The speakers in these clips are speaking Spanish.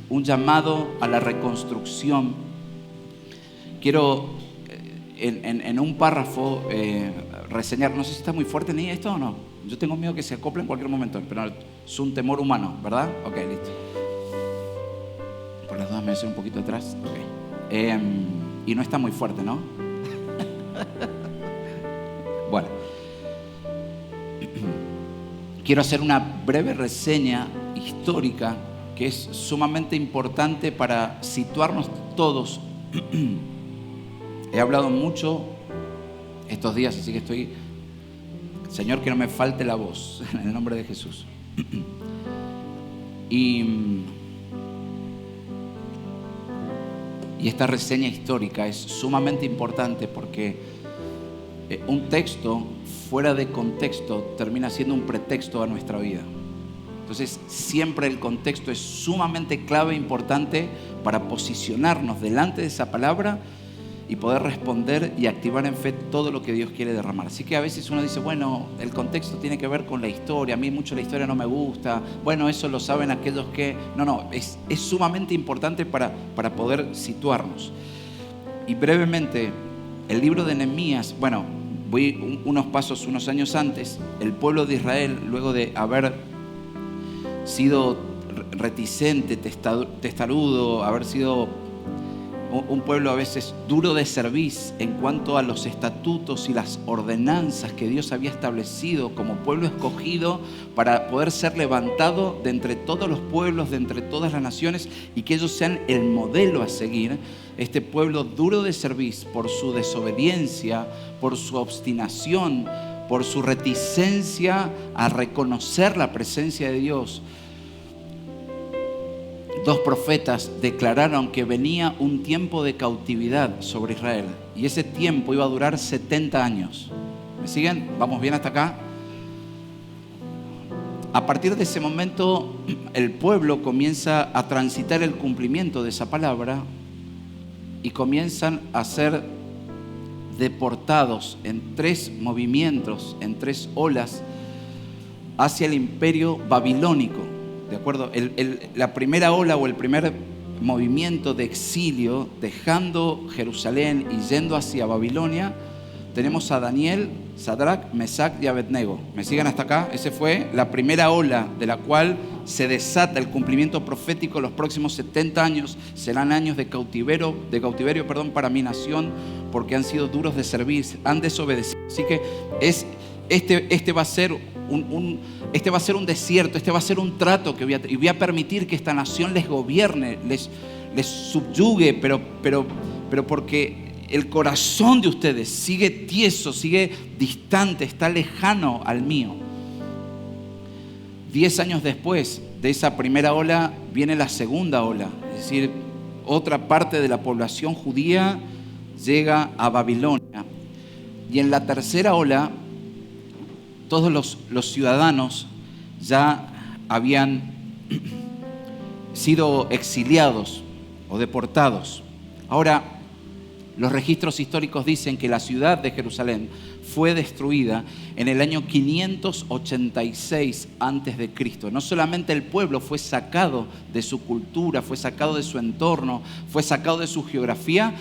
un llamado a la reconstrucción. Quiero en un párrafo reseñar, no sé si está muy fuerte ni esto o no. Yo tengo miedo que se acople en cualquier momento, pero es un temor humano, ¿verdad? Ok, listo. Por las dudas me voy a hacer un poquito atrás. Okay. Y no está muy fuerte, ¿no? Bueno. Quiero hacer una breve reseña histórica que es sumamente importante para situarnos todos. He hablado mucho estos días, así que estoy... Señor, que no me falte la voz, en el nombre de Jesús. Y esta reseña histórica es sumamente importante porque un texto fuera de contexto termina siendo un pretexto a nuestra vida. Entonces, siempre el contexto es sumamente clave e importante para posicionarnos delante de esa palabra y poder responder y activar en fe todo lo que Dios quiere derramar. Así que a veces uno dice, bueno, el contexto tiene que ver con la historia, a mí mucho la historia no me gusta, bueno, eso lo saben aquellos que... No, es sumamente importante para poder situarnos. Y brevemente, el libro de Nehemías, bueno, voy unos años antes, el pueblo de Israel, luego de haber sido reticente, testarudo, haber sido un pueblo a veces duro de cerviz en cuanto a los estatutos y las ordenanzas que Dios había establecido como pueblo escogido para poder ser levantado de entre todos los pueblos, de entre todas las naciones, y que ellos sean el modelo a seguir. Este pueblo duro de cerviz, por su desobediencia, por su obstinación, por su reticencia a reconocer la presencia de Dios, dos profetas declararon que venía un tiempo de cautividad sobre Israel y ese tiempo iba a durar 70 años. ¿Me siguen? ¿Vamos bien hasta acá? A partir de ese momento el pueblo comienza a transitar el cumplimiento de esa palabra y comienzan a ser deportados en 3 movimientos, en 3 olas hacia el imperio babilónico. ¿De acuerdo? La primera ola o el primer movimiento de exilio, dejando Jerusalén y yendo hacia Babilonia, tenemos a Daniel, Sadrach, Mesach y Abednego. ¿Me siguen hasta acá? Esa fue la primera ola de la cual se desata el cumplimiento profético. Los próximos 70 años serán años de cautiverio, para mi nación, porque han sido duros de servir, han desobedecido. Así que este va a ser un desierto, este va a ser un trato que voy a permitir que esta nación les gobierne, les subyugue, pero porque el corazón de ustedes sigue tieso, sigue distante, está lejano al mío. 10 años después de esa primera ola viene la segunda ola, es decir, otra parte de la población judía llega a Babilonia. Y en la tercera ola, todos los ciudadanos ya habían sido exiliados o deportados. Ahora, los registros históricos dicen que la ciudad de Jerusalén fue destruida en el año 586 a.C. No solamente el pueblo fue sacado de su cultura, fue sacado de su entorno, fue sacado de su geografía,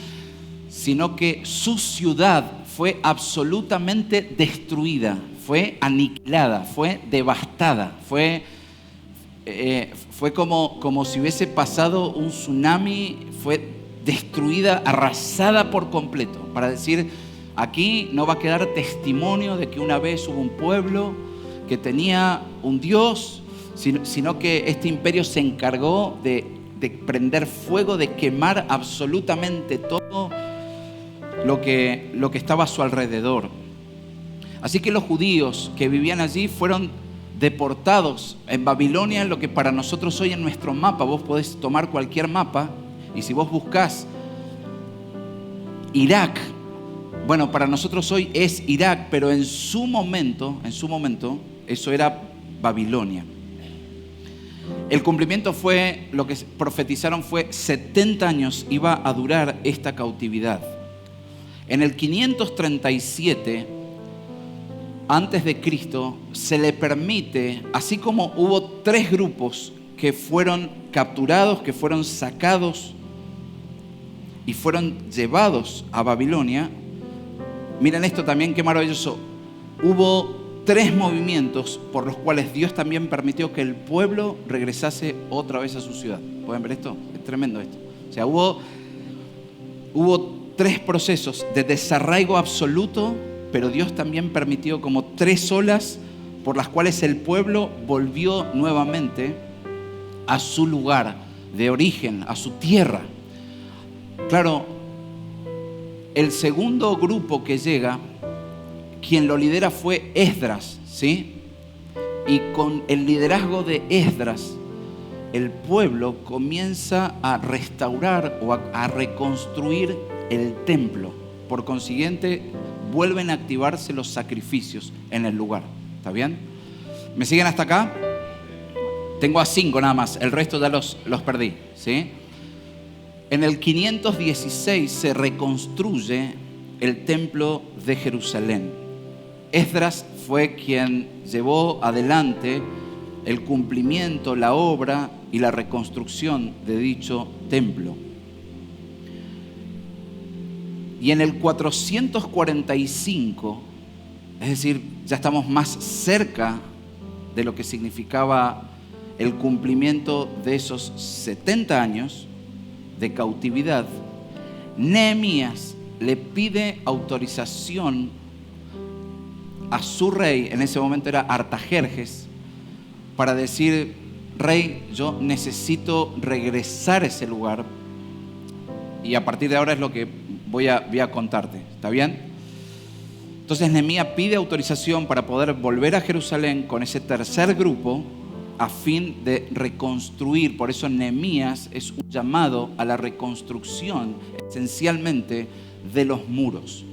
sino que su ciudad fue absolutamente destruida, fue aniquilada, fue devastada, fue como si hubiese pasado un tsunami, fue destruida, arrasada por completo, para decir, aquí no va a quedar testimonio de que una vez hubo un pueblo que tenía un Dios, sino que este imperio se encargó de prender fuego, de quemar absolutamente todo lo que estaba a su alrededor. Así que los judíos que vivían allí fueron deportados en Babilonia, en lo que para nosotros hoy en nuestro mapa, vos podés tomar cualquier mapa, y si vos buscás Irak, bueno, para nosotros hoy es Irak, pero en su momento, eso era Babilonia. El cumplimiento fue, lo que profetizaron fue 70 años iba a durar esta cautividad. En el 537 antes de Cristo se le permite, así como hubo 3 grupos que fueron capturados, que fueron sacados y fueron llevados a Babilonia, miren esto también, qué maravilloso. Hubo 3 movimientos por los cuales Dios también permitió que el pueblo regresase otra vez a su ciudad. ¿Pueden ver esto? Es tremendo esto. O sea, hubo 3 procesos de desarraigo absoluto, pero Dios también permitió como 3 olas por las cuales el pueblo volvió nuevamente a su lugar de origen, a su tierra. Claro, el segundo grupo que llega, quien lo lidera fue Esdras, ¿sí? Y con el liderazgo de Esdras, el pueblo comienza a restaurar o a reconstruir el templo. Por consiguiente, vuelven a activarse los sacrificios en el lugar. ¿Está bien? ¿Me siguen hasta acá? Tengo a 5 nada más, el resto ya los perdí, ¿sí? En el 516 se reconstruye el templo de Jerusalén. Esdras fue quien llevó adelante el cumplimiento, la obra y la reconstrucción de dicho templo. Y en el 445, es decir, ya estamos más cerca de lo que significaba el cumplimiento de esos 70 años de cautividad, Nehemías le pide autorización a su rey, en ese momento era Artajerjes, para decir: rey, yo necesito regresar a ese lugar, y a partir de ahora es lo que voy a contarte. ¿Está bien? Entonces Nehemías pide autorización para poder volver a Jerusalén con ese tercer grupo a fin de reconstruir. Por eso Nehemías es un llamado a la reconstrucción esencialmente de los muros.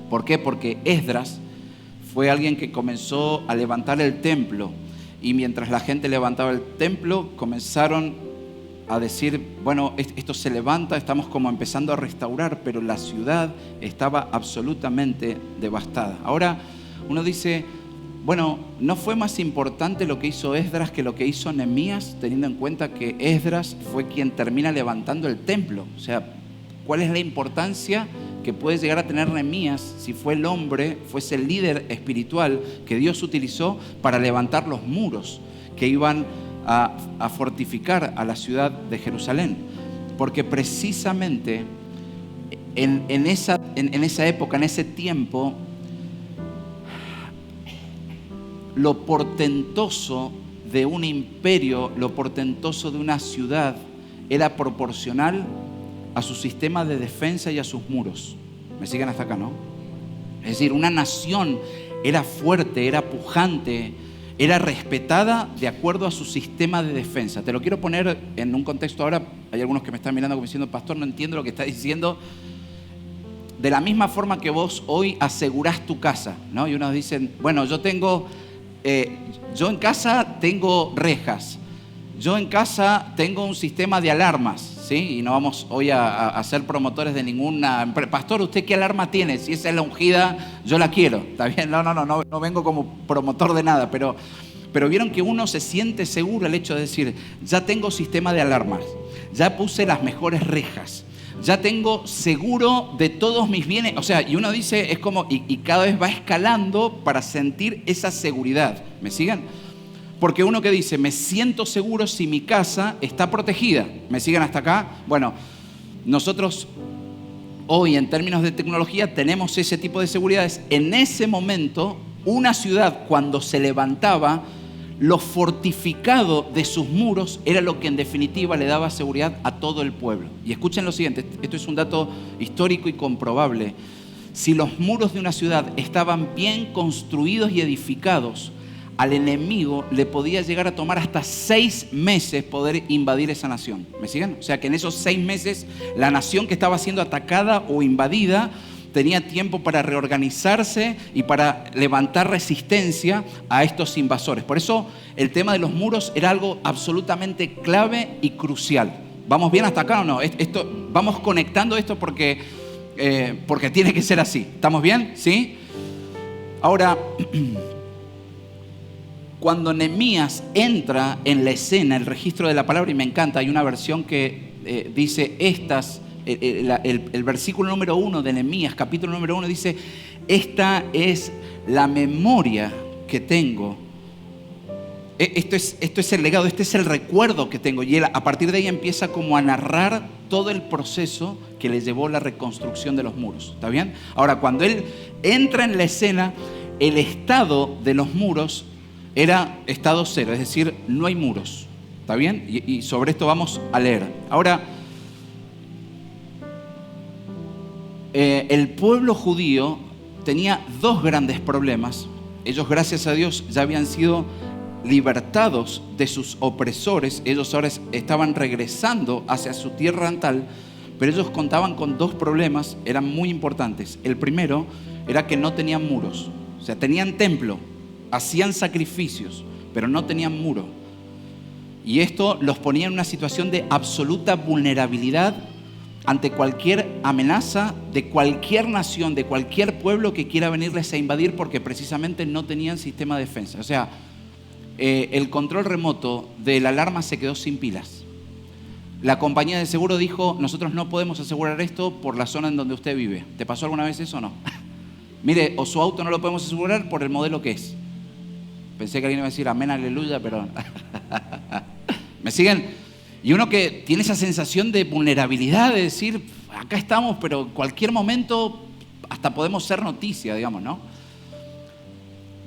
¿Por qué? Porque Esdras fue alguien que comenzó a levantar el templo, y mientras la gente levantaba el templo comenzaron a decir: bueno, esto se levanta, estamos como empezando a restaurar, pero la ciudad estaba absolutamente devastada. Ahora uno dice: bueno, ¿no fue más importante lo que hizo Esdras que lo que hizo Nehemías, teniendo en cuenta que Esdras fue quien termina levantando el templo? O sea, ¿cuál es la importancia que puede llegar a tener Nehemías si fue el hombre, fuese el líder espiritual que Dios utilizó para levantar los muros que iban a fortificar a la ciudad de Jerusalén? Porque precisamente en esa época, en ese tiempo, lo portentoso de un imperio, lo portentoso de una ciudad era proporcional a su sistema de defensa y a sus muros. ¿Me siguen hasta acá, no? Es decir, una nación era fuerte, era pujante, era respetada de acuerdo a su sistema de defensa. Te lo quiero poner en un contexto ahora. Hay algunos que me están mirando como diciendo: pastor, no entiendo lo que está diciendo. De la misma forma que vos hoy asegurás tu casa, ¿no? Y unos dicen: bueno, yo en casa tengo rejas, yo en casa tengo un sistema de alarmas, ¿sí? Y no vamos hoy a ser promotores de ninguna. Pastor, ¿usted qué alarma tiene? Si esa es la ungida, yo la quiero. ¿Está bien? No vengo como promotor de nada, pero vieron que uno se siente seguro el hecho de decir: ya tengo sistema de alarmas, ya puse las mejores rejas, ya tengo seguro de todos mis bienes. O sea, y uno dice, es como, y cada vez va escalando para sentir esa seguridad. ¿Me siguen? Porque uno que dice: me siento seguro si mi casa está protegida. ¿Me siguen hasta acá? Bueno, nosotros hoy en términos de tecnología tenemos ese tipo de seguridades. En ese momento, una ciudad cuando se levantaba, lo fortificado de sus muros era lo que en definitiva le daba seguridad a todo el pueblo. Y escuchen lo siguiente, esto es un dato histórico y comprobable. Si los muros de una ciudad estaban bien construidos y edificados, al enemigo le podía llegar a tomar hasta 6 meses poder invadir esa nación. ¿Me siguen? O sea que en esos 6 meses la nación que estaba siendo atacada o invadida tenía tiempo para reorganizarse y para levantar resistencia a estos invasores. Por eso el tema de los muros era algo absolutamente clave y crucial. ¿Vamos bien hasta acá o no? Vamos conectando esto porque tiene que ser así. ¿Estamos bien? ¿Sí? Ahora, cuando Nehemías entra en la escena, el registro de la palabra, y me encanta, hay una versión que dice el versículo número 1 de Nehemías, capítulo número 1, dice: esta es la memoria que tengo. Esto es el legado, este es el recuerdo que tengo. Y él, a partir de ahí, empieza como a narrar todo el proceso que le llevó la reconstrucción de los muros. ¿Está bien? Ahora, cuando él entra en la escena, el estado de los muros era estado cero, es decir, no hay muros. ¿Está bien? Y sobre esto vamos a leer. Ahora, el pueblo judío tenía dos grandes problemas. Ellos, gracias a Dios, ya habían sido libertados de sus opresores. Ellos ahora estaban regresando hacia su tierra natal, pero ellos contaban con dos problemas, eran muy importantes. El primero era que no tenían muros. O sea, tenían templo, hacían sacrificios, pero no tenían muro. Y esto los ponía en una situación de absoluta vulnerabilidad ante cualquier amenaza de cualquier nación, de cualquier pueblo que quiera venirles a invadir, porque precisamente no tenían sistema de defensa. O sea, el control remoto de la alarma se quedó sin pilas. La compañía de seguro dijo: nosotros no podemos asegurar esto por la zona en donde usted vive. ¿Te pasó alguna vez eso o no? Mire, o su auto no lo podemos asegurar por el modelo que es. Pensé que alguien iba a decir amén, aleluya, pero ¿me siguen? Y uno que tiene esa sensación de vulnerabilidad, de decir, acá estamos, pero en cualquier momento hasta podemos ser noticia, digamos, ¿no?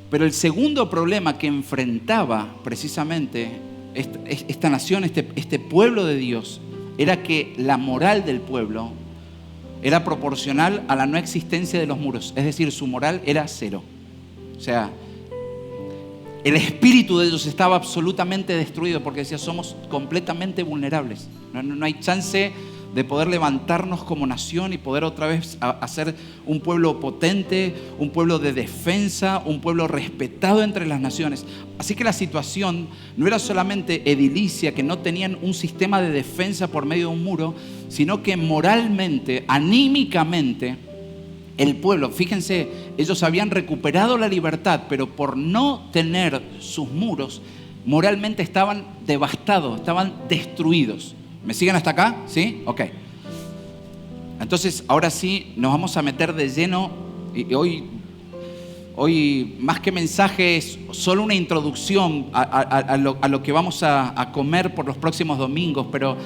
Pero el segundo problema que enfrentaba precisamente esta nación, este pueblo de Dios, era que la moral del pueblo era proporcional a la no existencia de los muros. Es decir, su moral era cero. O sea, el espíritu de ellos estaba absolutamente destruido, porque decía: somos completamente vulnerables. No hay chance de poder levantarnos como nación y poder otra vez hacer un pueblo potente, un pueblo de defensa, un pueblo respetado entre las naciones. Así que la situación no era solamente edilicia, que no tenían un sistema de defensa por medio de un muro, sino que moralmente, anímicamente, el pueblo, fíjense, ellos habían recuperado la libertad, pero por no tener sus muros, moralmente estaban devastados, estaban destruidos. ¿Me siguen hasta acá? ¿Sí? Ok. Entonces, ahora sí, nos vamos a meter de lleno. Y hoy más que mensaje, es solo una introducción a lo que vamos a comer por los próximos domingos, pero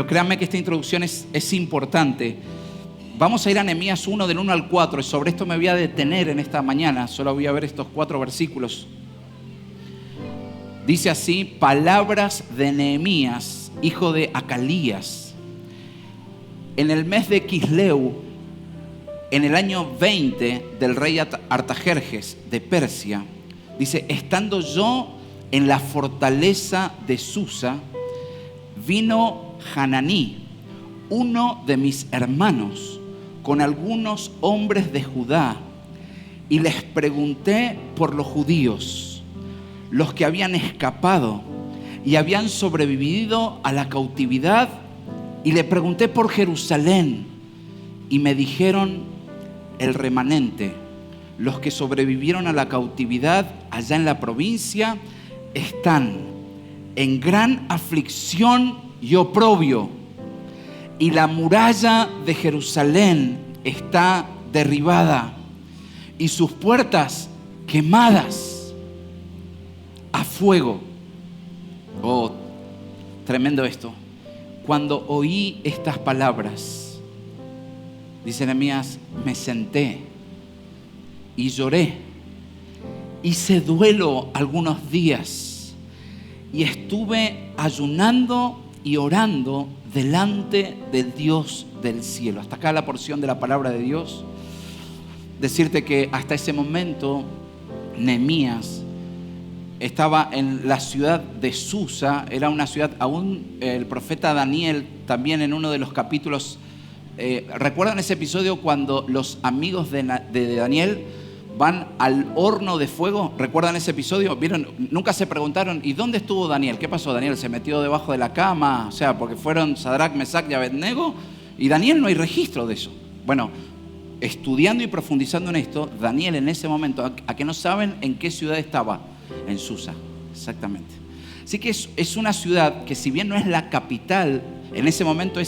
créanme que esta introducción es importante. Vamos a ir a Nehemías 1, del 1 al 4, y sobre esto me voy a detener en esta mañana. Solo voy a ver estos 4 versículos. Dice así: palabras de Nehemías, hijo de Acalías, en el mes de Quisleu, en el año 20 del rey Artajerjes de Persia. Dice: estando yo en la fortaleza de Susa, vino Hananí, uno de mis hermanos, con algunos hombres de Judá, y les pregunté por los judíos, los que habían escapado y habían sobrevivido a la cautividad, y le pregunté por Jerusalén, y me dijeron: el remanente, los que sobrevivieron a la cautividad allá en la provincia, están en gran aflicción y oprobio, y la muralla de Jerusalén está derribada y sus puertas quemadas a fuego. Oh, tremendo esto. Cuando oí estas palabras, dice Nehemías, me senté y lloré. Hice duelo algunos días y estuve ayunando y orando delante del Dios del cielo. Hasta acá la porción de la palabra de Dios. Decirte que hasta ese momento Nehemías estaba en la ciudad de Susa. Era una ciudad, aún el profeta Daniel, también en uno de los capítulos, ¿recuerdan ese episodio cuando los amigos de Daniel van al horno de fuego? ¿Recuerdan ese episodio? ¿Vieron? Nunca se preguntaron, ¿y dónde estuvo Daniel? ¿Qué pasó? Daniel se metió debajo de la cama, o sea, porque fueron Sadrach, Mesach y Abednego, y Daniel no hay registro de eso. Bueno, estudiando y profundizando en esto, Daniel en ese momento, ¿a que no saben en qué ciudad estaba? En Susa. Exactamente. Así que es una ciudad que, si bien no es la capital, en ese momento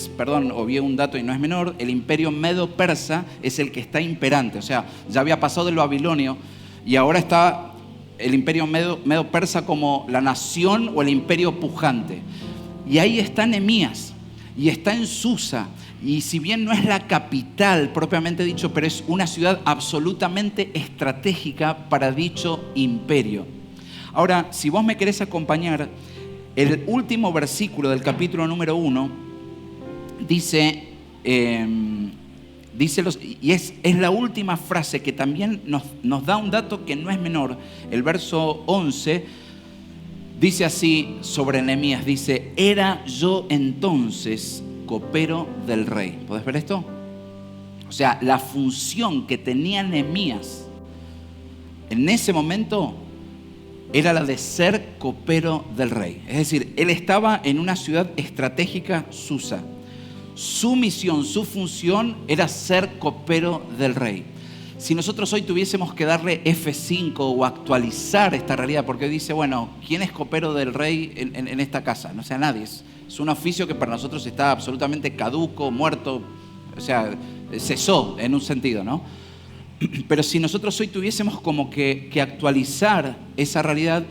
obvié un dato y no es menor, el imperio medo-persa es el que está imperante. O sea, ya había pasado del babilonio y ahora está el imperio medo-persa como la nación o el imperio pujante. Y ahí está Nehemías y está en Susa. Y si bien no es la capital propiamente dicho, pero es una ciudad absolutamente estratégica para dicho imperio. Ahora, si vos me querés acompañar, el último versículo del capítulo número 1 dice, y es la última frase que también nos da un dato que no es menor. El verso 11 dice así sobre Nehemías, dice: era yo entonces copero del rey. ¿Podés ver esto? O sea, la función que tenía Nehemías en ese momento era la de ser copero del rey. Es decir, él estaba en una ciudad estratégica, Susa. Su misión, su función era ser copero del rey. Si nosotros hoy tuviésemos que darle F5 o actualizar esta realidad, porque hoy dice, bueno, ¿quién es copero del rey en esta casa? No sé, nadie. Es un oficio que para nosotros está absolutamente caduco, muerto, o sea, cesó en un sentido, ¿no? Pero si nosotros hoy tuviésemos como que actualizar esa realidad,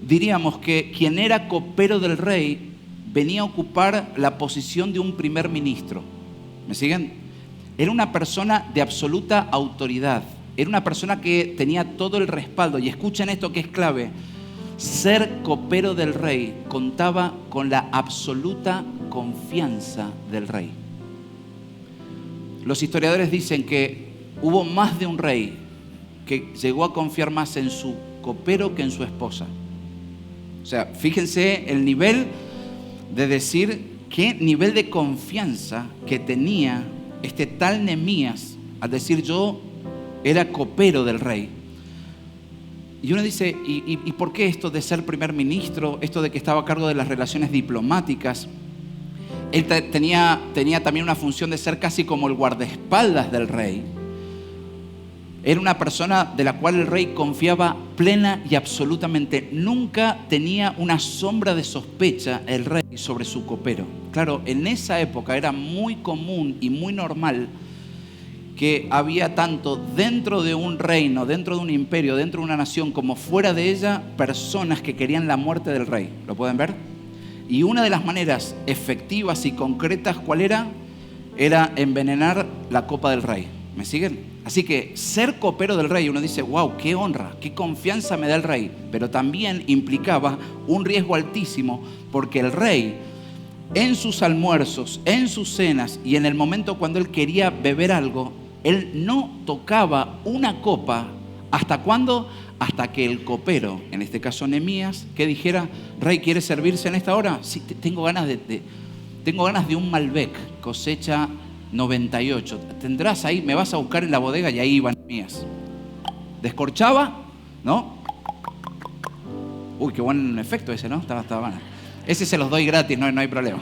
diríamos que quien era copero del rey venía a ocupar la posición de un primer ministro. ¿Me siguen? Era una persona de absoluta autoridad. Era una persona que tenía todo el respaldo. Y escuchen esto que es clave. Ser copero del rey contaba con la absoluta confianza del rey. Los historiadores dicen que hubo más de un rey que llegó a confiar más en su copero que en su esposa. O sea, fíjense el nivel de decir qué nivel de confianza que tenía este tal Nehemías al decir yo era copero del rey. Y uno dice, ¿y por qué esto de ser primer ministro? Esto de que estaba a cargo de las relaciones diplomáticas. Él tenía también una función de ser casi como el guardaespaldas del rey. Era una persona de la cual el rey confiaba plena y absolutamente. Nunca tenía una sombra de sospecha el rey sobre su copero. Claro, en esa época era muy común y muy normal que había tanto dentro de un reino, dentro de un imperio, dentro de una nación, como fuera de ella, personas que querían la muerte del rey. ¿Lo pueden ver? Y una de las maneras efectivas y concretas, ¿cuál era? Era envenenar la copa del rey. ¿Me siguen? Así que ser copero del rey, uno dice, wow, qué honra, qué confianza me da el rey. Pero también implicaba un riesgo altísimo, porque el rey, en sus almuerzos, en sus cenas y en el momento cuando él quería beber algo, él no tocaba una copa. ¿Hasta cuándo? Hasta que el copero, en este caso Nehemías, que dijera, rey, ¿quieres servirse en esta hora? Sí, tengo ganas de un Malbec, cosecha 98. Tendrás ahí, me vas a buscar en la bodega, y ahí iba Nehemías. Descorchaba, ¿no? Uy, qué buen efecto ese, ¿no? Estaba bueno. Ese se los doy gratis, no hay problema.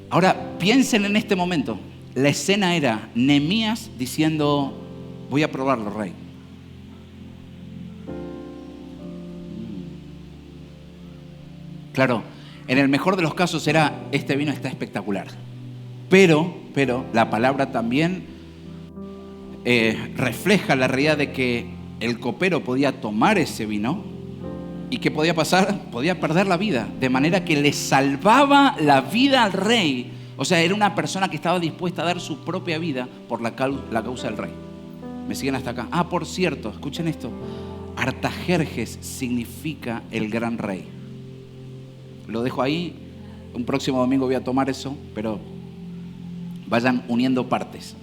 Ahora, piensen en este momento. La escena era Nehemías diciendo, voy a probarlo, rey. Claro, en el mejor de los casos era, este vino está espectacular. Pero la palabra también refleja la realidad de que el copero podía tomar ese vino y ¿qué podía pasar? Podía perder la vida, de manera que le salvaba la vida al rey. O sea, era una persona que estaba dispuesta a dar su propia vida por la causa del rey. ¿Me siguen hasta acá? Ah, por cierto, escuchen esto. Artajerjes significa el gran rey. Lo dejo ahí. Un próximo domingo voy a tomar eso, pero vayan uniendo partes.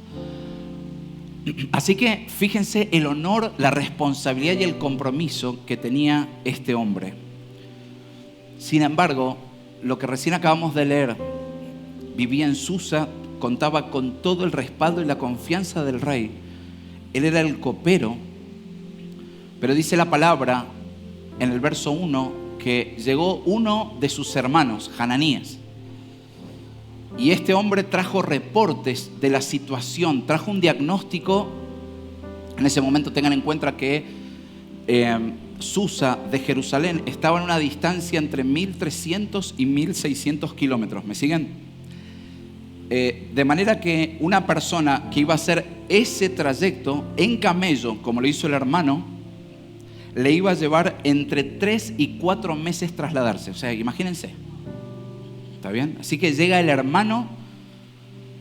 Así que fíjense el honor, la responsabilidad y el compromiso que tenía este hombre. Sin embargo, lo que recién acabamos de leer, vivía en Susa, contaba con todo el respaldo y la confianza del rey. Él era el copero, pero dice la palabra en el verso 1 que llegó uno de sus hermanos, Hananías. Y este hombre trajo reportes de la situación, trajo un diagnóstico. En ese momento tengan en cuenta que Susa de Jerusalén estaba en una distancia entre 1.300 y 1.600 kilómetros. ¿Me siguen? De manera que una persona que iba a hacer ese trayecto en camello, como lo hizo el hermano, le iba a llevar entre 3 y 4 meses trasladarse. O sea, imagínense. ¿Está bien? Así que llega el hermano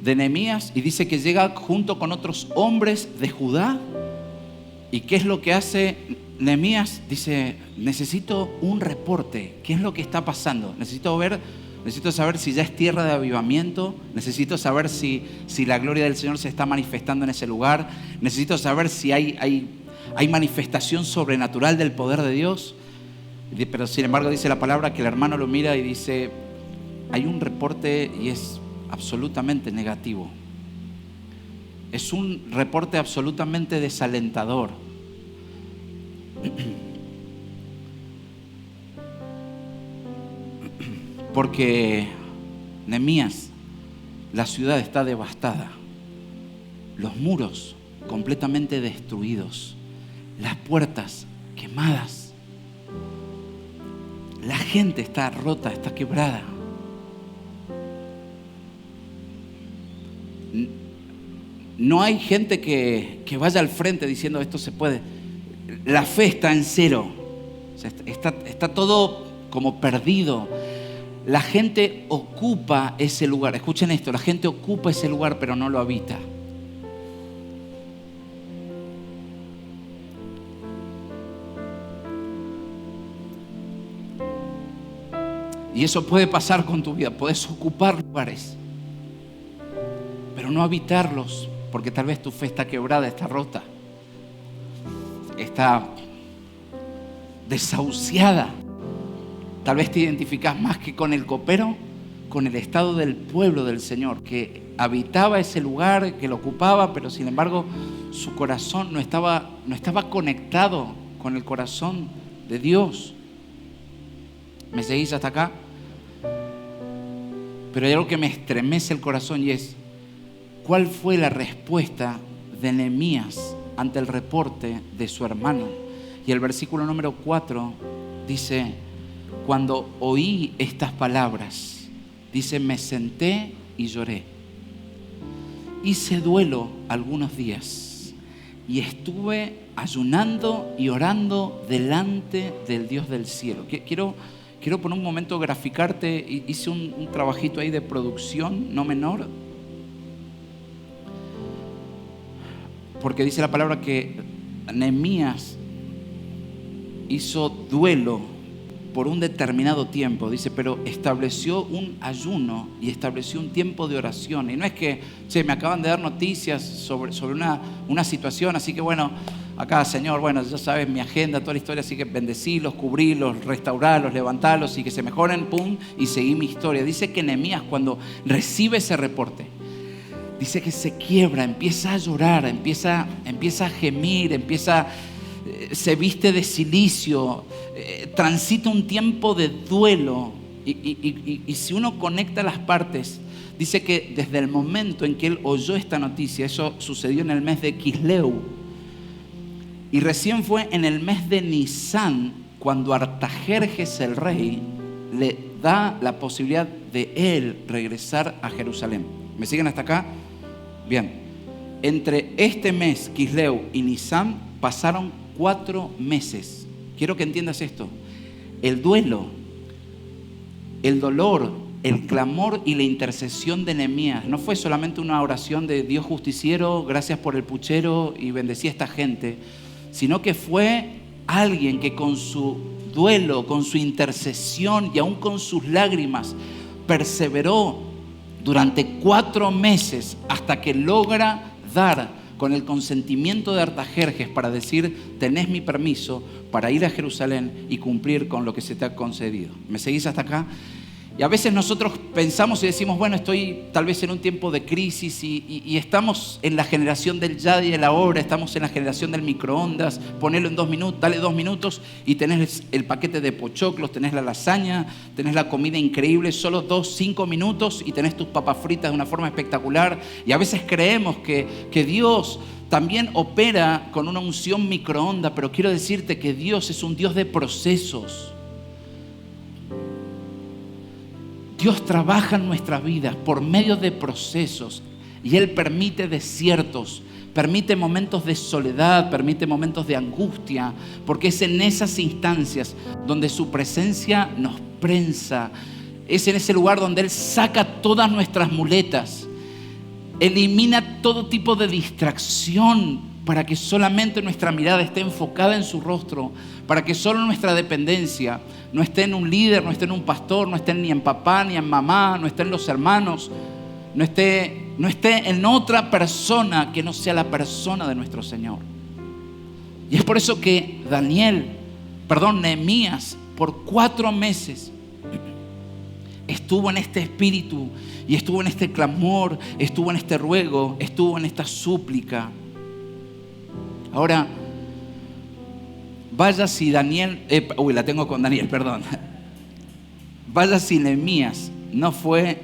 de Nehemías y dice que llega junto con otros hombres de Judá. ¿Y qué es lo que hace Nehemías? Dice, necesito un reporte. ¿Qué es lo que está pasando? Necesito saber si ya es tierra de avivamiento. Necesito saber si la gloria del Señor se está manifestando en ese lugar. Necesito saber si hay manifestación sobrenatural del poder de Dios. Pero sin embargo dice la palabra que el hermano lo mira y dice, hay un reporte y es absolutamente negativo. Es un reporte absolutamente desalentador. Porque Nehemías, la ciudad está devastada, los muros completamente destruidos, las puertas quemadas, la gente está rota, está quebrada. No hay gente que vaya al frente diciendo esto se puede. La fe está en cero. O sea, está todo como perdido. La gente ocupa ese lugar. Escuchen esto, la gente ocupa ese lugar pero no lo habita. Y eso puede pasar con tu vida. Puedes ocupar lugares, pero no habitarlos, porque tal vez tu fe está quebrada, está rota, está desahuciada. Tal vez te identificas más que con el copero, con el estado del pueblo del Señor, que habitaba ese lugar, que lo ocupaba, pero sin embargo su corazón no estaba conectado con el corazón de Dios. ¿Me seguís hasta acá? Pero hay algo que me estremece el corazón y es, ¿cuál fue la respuesta de Nehemías ante el reporte de su hermano? Y el versículo número 4 dice, cuando oí estas palabras, dice, me senté y lloré. Hice duelo algunos días y estuve ayunando y orando delante del Dios del cielo. Quiero por un momento graficarte, hice un trabajito ahí de producción, no menor. Porque dice la palabra que Nehemías hizo duelo por un determinado tiempo. Dice, pero estableció un ayuno y estableció un tiempo de oración. Y no es que, me acaban de dar noticias sobre una situación, así que bueno, acá, Señor, bueno, ya sabes mi agenda, toda la historia, así que bendecilos, cubrilos, restaurarlos, levantarlos y que se mejoren, pum, y seguí mi historia. Dice que Nehemías, cuando recibe ese reporte, dice que se quiebra, empieza a llorar, empieza a gemir, se viste de cilicio, transita un tiempo de duelo. Y si uno conecta las partes, dice que desde el momento en que él oyó esta noticia, eso sucedió en el mes de Quisleu, y recién fue en el mes de Nisán cuando Artajerjes el rey le da la posibilidad de él regresar a Jerusalén. ¿Me siguen hasta acá? Bien, entre este mes, Quisleu y Nisán, pasaron 4 meses. Quiero que entiendas esto. El duelo, el dolor, el clamor y la intercesión de Nehemías no fue solamente una oración de Dios justiciero, gracias por el puchero y bendecí a esta gente, sino que fue alguien que con su duelo, con su intercesión y aún con sus lágrimas perseveró durante 4 meses hasta que logra dar con el consentimiento de Artajerjes para decir, tenés mi permiso para ir a Jerusalén y cumplir con lo que se te ha concedido. ¿Me seguís hasta acá? Y a veces nosotros pensamos y decimos, bueno, estoy tal vez en un tiempo de crisis y estamos en la generación del ya y de la hora, estamos en la generación del microondas, ponelo en 2 minutos, dale 2 minutos y tenés el paquete de pochoclos, tenés la lasaña, tenés la comida increíble, solo 5 minutos y tenés tus papas fritas de una forma espectacular. Y a veces creemos que Dios también opera con una unción microonda, pero quiero decirte que Dios es un Dios de procesos. Dios trabaja en nuestras vidas por medio de procesos y Él permite desiertos, permite momentos de soledad, permite momentos de angustia, porque es en esas instancias donde su presencia nos prensa. Es en ese lugar donde Él saca todas nuestras muletas, elimina todo tipo de distracción para que solamente nuestra mirada esté enfocada en su rostro, para que solo nuestra dependencia no esté en un líder, no esté en un pastor, no esté ni en papá, ni en mamá, no esté en los hermanos, no esté en otra persona que no sea la persona de nuestro Señor. Y es por eso que Nehemías, por 4 meses estuvo en este espíritu y estuvo en este clamor, estuvo en este ruego, estuvo en esta súplica. Ahora, vaya si Vaya si Nehemías no fue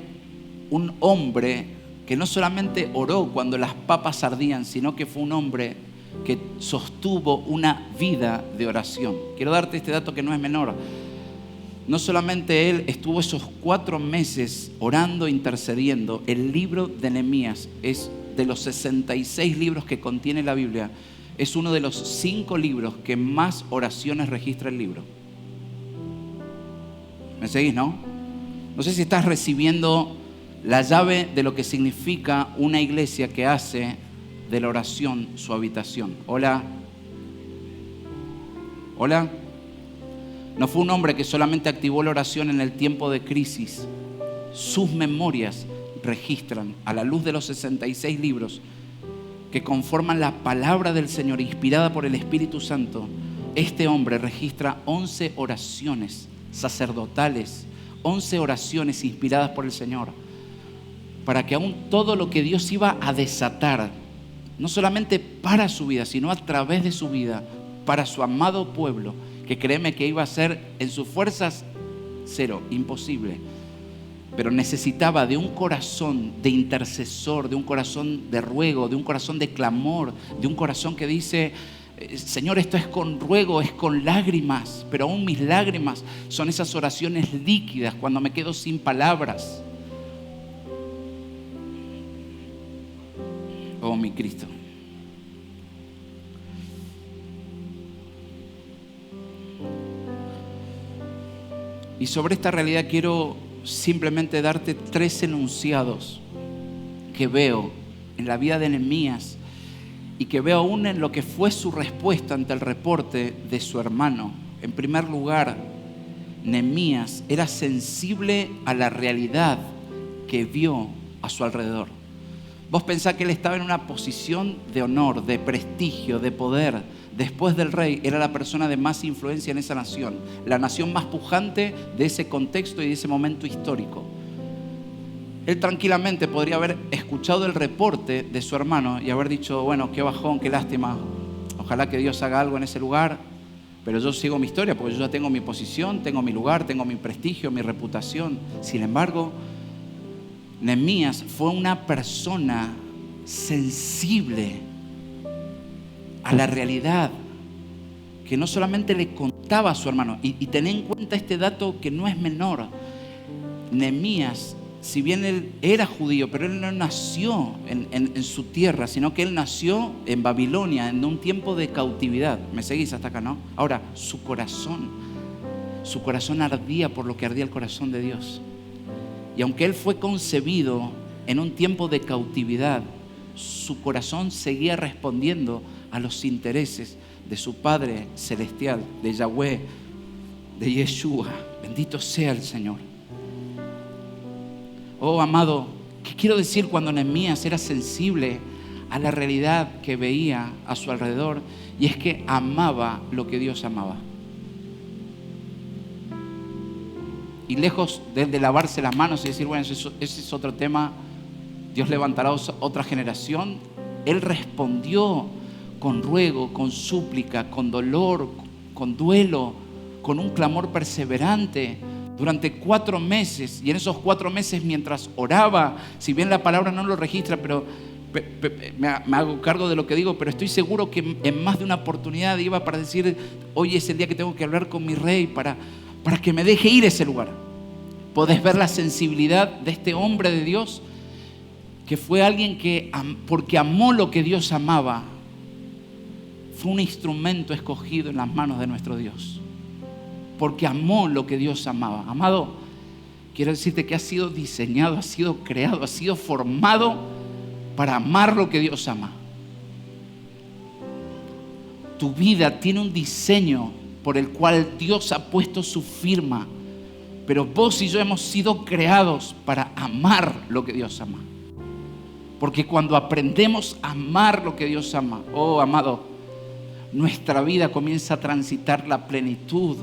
un hombre que no solamente oró cuando las papas ardían, sino que fue un hombre que sostuvo una vida de oración. Quiero darte este dato que no es menor. No solamente él estuvo esos 4 meses orando, intercediendo. El libro de Nehemías es de los 66 libros que contiene la Biblia. Es uno de los 5 libros que más oraciones registra el libro. ¿Me seguís, no? No sé si estás recibiendo la llave de lo que significa una iglesia que hace de la oración su habitación. Hola. Hola. No fue un hombre que solamente activó la oración en el tiempo de crisis. Sus memorias registran, a la luz de los 66 libros que conforman la palabra del Señor inspirada por el Espíritu Santo, este hombre registra 11 oraciones sacerdotales, 11 oraciones inspiradas por el Señor, para que aún todo lo que Dios iba a desatar, no solamente para su vida, sino a través de su vida, para su amado pueblo, que créeme que iba a ser en sus fuerzas 0, imposible, pero necesitaba de un corazón de intercesor, de un corazón de ruego, de un corazón de clamor, de un corazón que dice: Señor, esto es con ruego, es con lágrimas, pero aún mis lágrimas son esas oraciones líquidas cuando me quedo sin palabras. Oh, mi Cristo. Y sobre esta realidad quiero simplemente darte 3 enunciados que veo en la vida de Nehemías y que veo aún en lo que fue su respuesta ante el reporte de su hermano. En primer lugar, Nehemías era sensible a la realidad que vio a su alrededor. Vos pensás que él estaba en una posición de honor, de prestigio, de poder. Después del rey, era la persona de más influencia en esa nación, la nación más pujante de ese contexto y de ese momento histórico. Él tranquilamente podría haber escuchado el reporte de su hermano y haber dicho: bueno, qué bajón, qué lástima, ojalá que Dios haga algo en ese lugar, pero yo sigo mi historia porque yo ya tengo mi posición, tengo mi lugar, tengo mi prestigio, mi reputación. Sin embargo, Nehemías fue una persona sensible a la realidad que no solamente le contaba a su hermano, y ten en cuenta este dato que no es menor. Nehemías, si bien él era judío, pero él no nació en su tierra, sino que él nació en Babilonia, en un tiempo de cautividad. ¿Me seguís hasta acá, no? Ahora, su corazón ardía por lo que ardía el corazón de Dios. Y aunque él fue concebido en un tiempo de cautividad, su corazón seguía respondiendo a los intereses de su Padre Celestial, de Yahweh, de Yeshua. Bendito sea el Señor. Oh, amado, ¿qué quiero decir cuando Nehemías era sensible a la realidad que veía a su alrededor? Y es que amaba lo que Dios amaba. Y lejos de lavarse las manos y decir: bueno, ese es otro tema, Dios levantará otra generación, él respondió con ruego, con súplica, con dolor, con duelo, con un clamor perseverante durante 4 meses. Y en esos 4 meses, mientras oraba, si bien la palabra no lo registra, pero me hago cargo de lo que digo, pero estoy seguro que en más de una oportunidad iba para decir, hoy es el día que tengo que hablar con mi rey para que me deje ir a ese lugar. Podés ver la sensibilidad de este hombre de Dios, que fue alguien que, porque amó lo que Dios amaba, fue un instrumento escogido en las manos de nuestro Dios. Porque amó lo que Dios amaba. Amado, quiero decirte que has sido diseñado, has sido creado, has sido formado para amar lo que Dios ama. Tu vida tiene un diseño por el cual Dios ha puesto su firma, pero vos y yo hemos sido creados para amar lo que Dios ama. Porque cuando aprendemos a amar lo que Dios ama, oh amado, nuestra vida comienza a transitar la plenitud,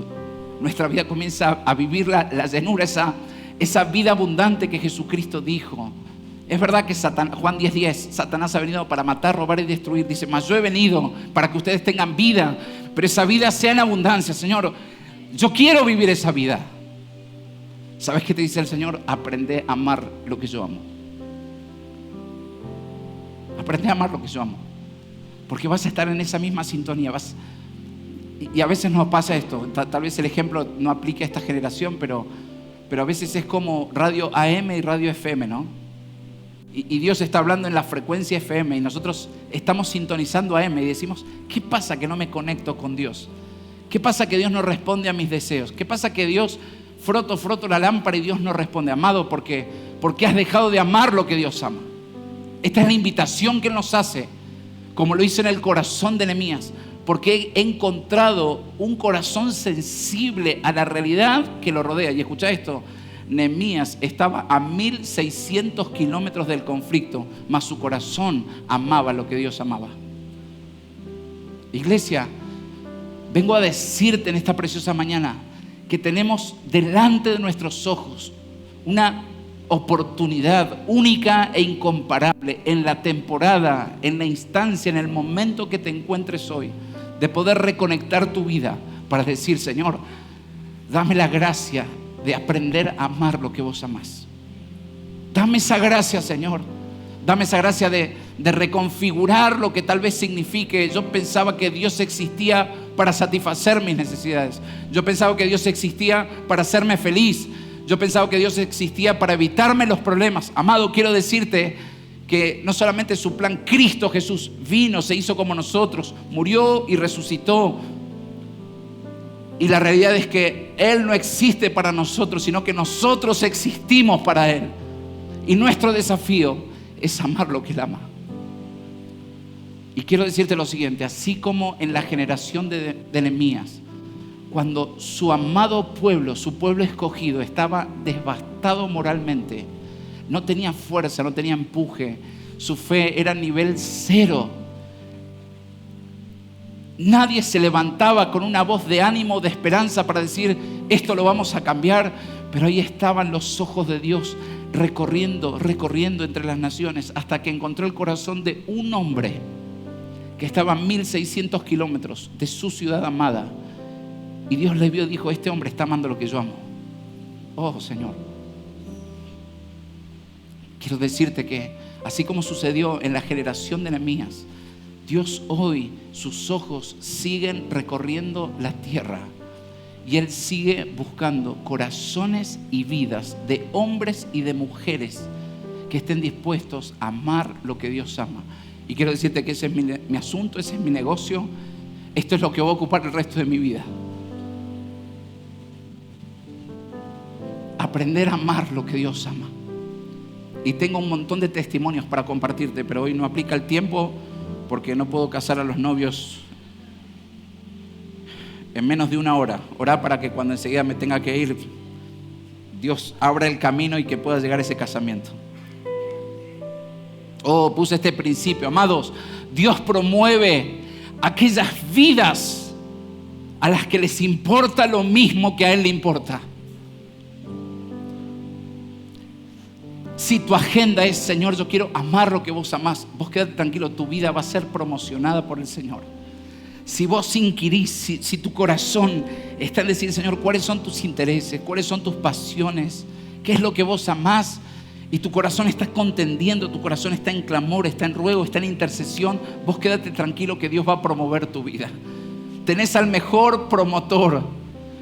nuestra vida comienza a vivir la llenura, esa vida abundante que Jesucristo dijo. Es verdad que Juan 10:10, Satanás ha venido para matar, robar y destruir. Dice, mas yo he venido para que ustedes tengan vida, pero esa vida sea en abundancia. Señor, yo quiero vivir esa vida. ¿Sabes qué te dice el Señor? Aprende a amar lo que yo amo. Aprende a amar lo que yo amo. Porque vas a estar en esa misma sintonía. Y a veces nos pasa esto. Tal vez el ejemplo no aplique a esta generación, pero a veces es como radio AM y radio FM, ¿no? Y Dios está hablando en la frecuencia FM y nosotros estamos sintonizando AM y decimos, ¿qué pasa que no me conecto con Dios? ¿Qué pasa que Dios no responde a mis deseos? ¿Qué pasa que Dios froto la lámpara y Dios no responde? Amado, porque has dejado de amar lo que Dios ama. Esta es la invitación que Él nos hace, como lo hizo en el corazón de Nehemías, porque he encontrado un corazón sensible a la realidad que lo rodea. Y escucha esto, Nehemías estaba a 1600 kilómetros del conflicto, mas su corazón amaba lo que Dios amaba. Iglesia, vengo a decirte en esta preciosa mañana que tenemos delante de nuestros ojos una oportunidad única e incomparable en la temporada, en la instancia, en el momento que te encuentres hoy, de poder reconectar tu vida para decir, Señor, dame la gracia de aprender a amar lo que vos amás. Dame esa gracia, Señor. Dame esa gracia de reconfigurar lo que tal vez signifique. Yo pensaba que Dios existía para satisfacer mis necesidades. Yo pensaba que Dios existía para hacerme feliz. Yo pensaba que Dios existía para evitarme los problemas. Amado, quiero decirte que no solamente su plan, Cristo Jesús vino, se hizo como nosotros, murió y resucitó. Y la realidad es que Él no existe para nosotros, sino que nosotros existimos para Él. Y nuestro desafío es amar lo que Él ama. Y quiero decirte lo siguiente, así como en la generación de Nehemías, cuando su amado pueblo, su pueblo escogido, estaba devastado moralmente, no tenía fuerza, no tenía empuje, su fe era nivel 0. Nadie se levantaba con una voz de ánimo, de esperanza para decir, esto lo vamos a cambiar. Pero ahí estaban los ojos de Dios recorriendo entre las naciones, hasta que encontró el corazón de un hombre que estaba a 1600 kilómetros de su ciudad amada. Y Dios le vio y dijo, este hombre está amando lo que yo amo. Oh, Señor. Quiero decirte que así como sucedió en la generación de Nehemías, Dios hoy, sus ojos siguen recorriendo la tierra y Él sigue buscando corazones y vidas de hombres y de mujeres que estén dispuestos a amar lo que Dios ama. Y quiero decirte que ese es mi asunto, ese es mi negocio. Esto es lo que va a ocupar el resto de mi vida. Aprender a amar lo que Dios ama. Y tengo un montón de testimonios para compartirte, pero hoy no aplica el tiempo porque no puedo casar a los novios en menos de una hora. Orá para que cuando enseguida me tenga que ir, Dios abra el camino y que pueda llegar a ese casamiento. Oh, puse este principio. Amados, Dios promueve aquellas vidas a las que les importa lo mismo que a Él le importa. Si tu agenda es, Señor, yo quiero amar lo que vos amás, vos quédate tranquilo, tu vida va a ser promocionada por el Señor. Si vos inquirís, si tu corazón está en decir, Señor, ¿cuáles son tus intereses? ¿Cuáles son tus pasiones? ¿Qué es lo que vos amás? y tu corazón está contendiendo, tu corazón está en clamor, está en ruego, está en intercesión, vos quédate tranquilo que Dios va a promover tu vida. Tenés al mejor promotor,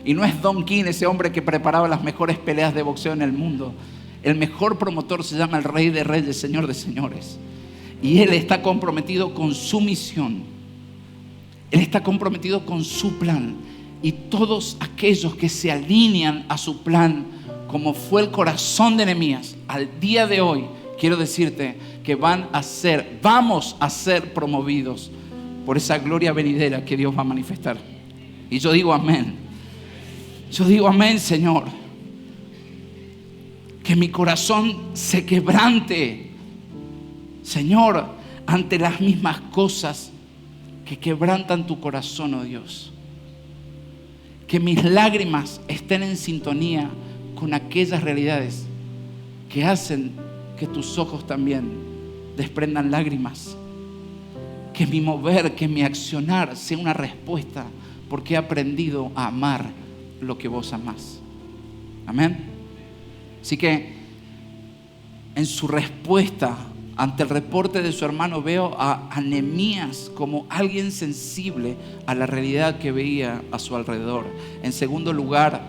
y no es Don King, ese hombre que preparaba las mejores peleas de boxeo en el mundo. El mejor promotor se llama el Rey de Reyes, Señor de Señores. Y Él está comprometido con su misión. Él está comprometido con su plan. Y todos aquellos que se alinean a su plan, como fue el corazón de Nehemías, al día de hoy, quiero decirte que vamos a ser promovidos por esa gloria venidera que Dios va a manifestar. Y yo digo amén. Yo digo amén, Señor. Que mi corazón se quebrante, Señor, ante las mismas cosas que quebrantan tu corazón, oh Dios. Que mis lágrimas estén en sintonía con aquellas realidades que hacen que tus ojos también desprendan lágrimas. Que mi mover, que mi accionar sea una respuesta, porque he aprendido a amar lo que vos amás. Amén. Así que en su respuesta ante el reporte de su hermano veo a Nehemías como alguien sensible a la realidad que veía a su alrededor. En segundo lugar,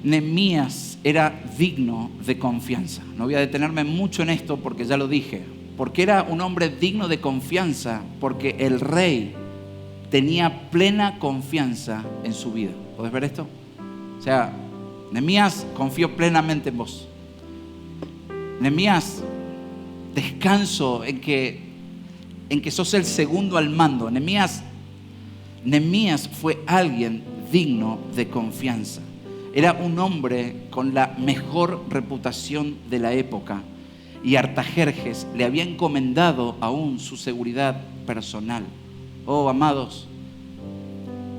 Nehemías era digno de confianza. No voy a detenerme mucho en esto porque ya lo dije. Porque era un hombre digno de confianza, porque el rey tenía plena confianza en su vida. ¿Podés ver esto? O sea, Nehemías confió plenamente en vos. Nehemías, descanso en que sos el segundo al mando. Nehemías fue alguien digno de confianza. Era un hombre con la mejor reputación de la época. Y Artajerjes le había encomendado aún su seguridad personal. Oh, amados,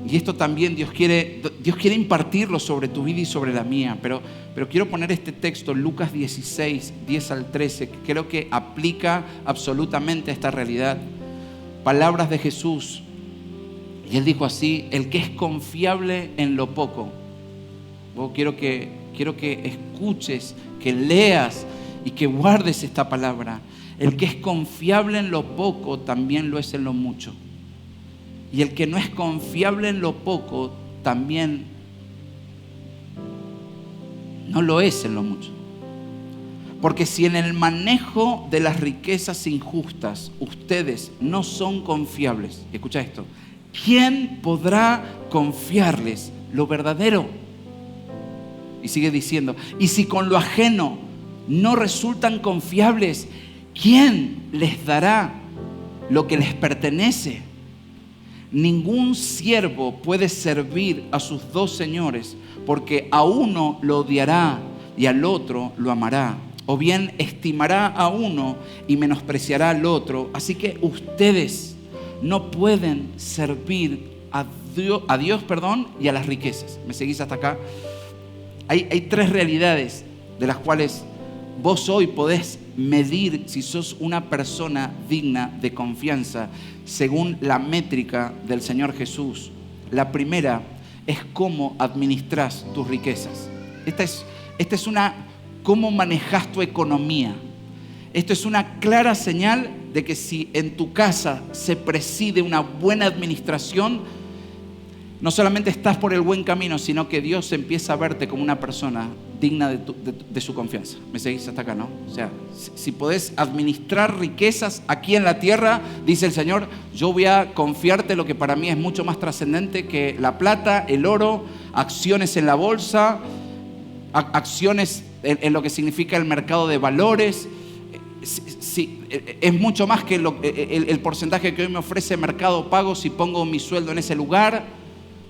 y esto también Dios quiere impartirlo sobre tu vida y sobre la mía. Pero quiero poner este texto, Lucas 16, 10 al 13, que creo que aplica absolutamente a esta realidad. Palabras de Jesús. Y Él dijo así: el que es confiable en lo poco. Quiero que escuches, que leas y que guardes esta palabra. El que es confiable en lo poco también lo es en lo mucho. Y el que no es confiable en lo poco también no lo es en lo mucho. Porque si en el manejo de las riquezas injustas ustedes no son confiables, escucha esto, ¿quién podrá confiarles lo verdadero? Y sigue diciendo, y si con lo ajeno no resultan confiables, ¿quién les dará lo que les pertenece? Ningún siervo puede servir a sus dos señores, porque a uno lo odiará y al otro lo amará, o bien estimará a uno y menospreciará al otro. Así que ustedes no pueden servir a Dios, y a las riquezas. ¿Me seguís hasta acá? Hay tres realidades de las cuales vos hoy podés medir si sos una persona digna de confianza según la métrica del Señor Jesús. La primera es cómo administras tus riquezas. Esta es cómo manejas tu economía. Esto es una clara señal de que si en tu casa se preside una buena administración, no solamente estás por el buen camino, sino que Dios empieza a verte como una persona digna de su confianza. ¿Me seguís hasta acá, no? O sea, si podés administrar riquezas aquí en la tierra, dice el Señor, yo voy a confiarte lo que para mí es mucho más trascendente que la plata, el oro, acciones en la bolsa, acciones en lo que significa el mercado de valores. Sí, es mucho más que el porcentaje que hoy me ofrece Mercado Pago si pongo mi sueldo en ese lugar.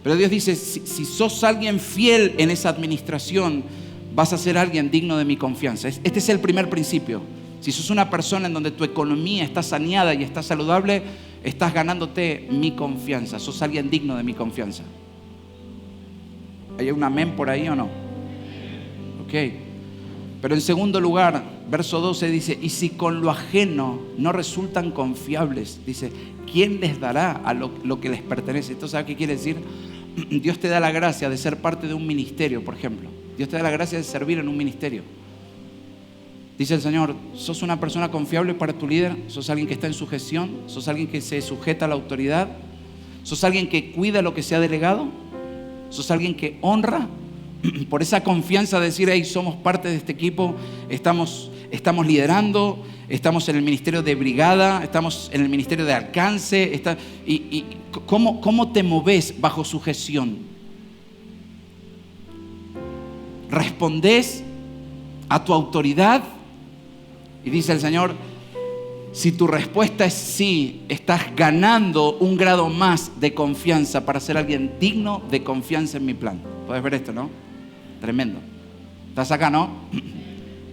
Pero Dios dice, si sos alguien fiel en esa administración, vas a ser alguien digno de mi confianza. Este es el primer principio. Si sos una persona en donde tu economía está saneada y está saludable, estás ganándote mi confianza. Sos alguien digno de mi confianza. ¿Hay un amén por ahí o no? Ok. Pero en segundo lugar, verso 12 dice, y si con lo ajeno no resultan confiables, dice, ¿quién les dará a lo que les pertenece? ¿Esto sabe qué quiere decir? Dios te da la gracia de ser parte de un ministerio, por ejemplo. Dios te da la gracia de servir en un ministerio. Dice el Señor, sos una persona confiable para tu líder, sos alguien que está en sujeción, sos alguien que se sujeta a la autoridad, sos alguien que cuida lo que se ha delegado, sos alguien que honra. Por esa confianza de decir, hey, somos parte de este equipo, estamos liderando, estamos en el ministerio de brigada, estamos en el ministerio de alcance. ¿Cómo te moves bajo sujeción? ¿Respondés a tu autoridad? Y dice el Señor, si tu respuesta es sí, estás ganando un grado más de confianza para ser alguien digno de confianza en mi plan. ¿Puedes ver esto, no? Tremendo. ¿Estás acá, no?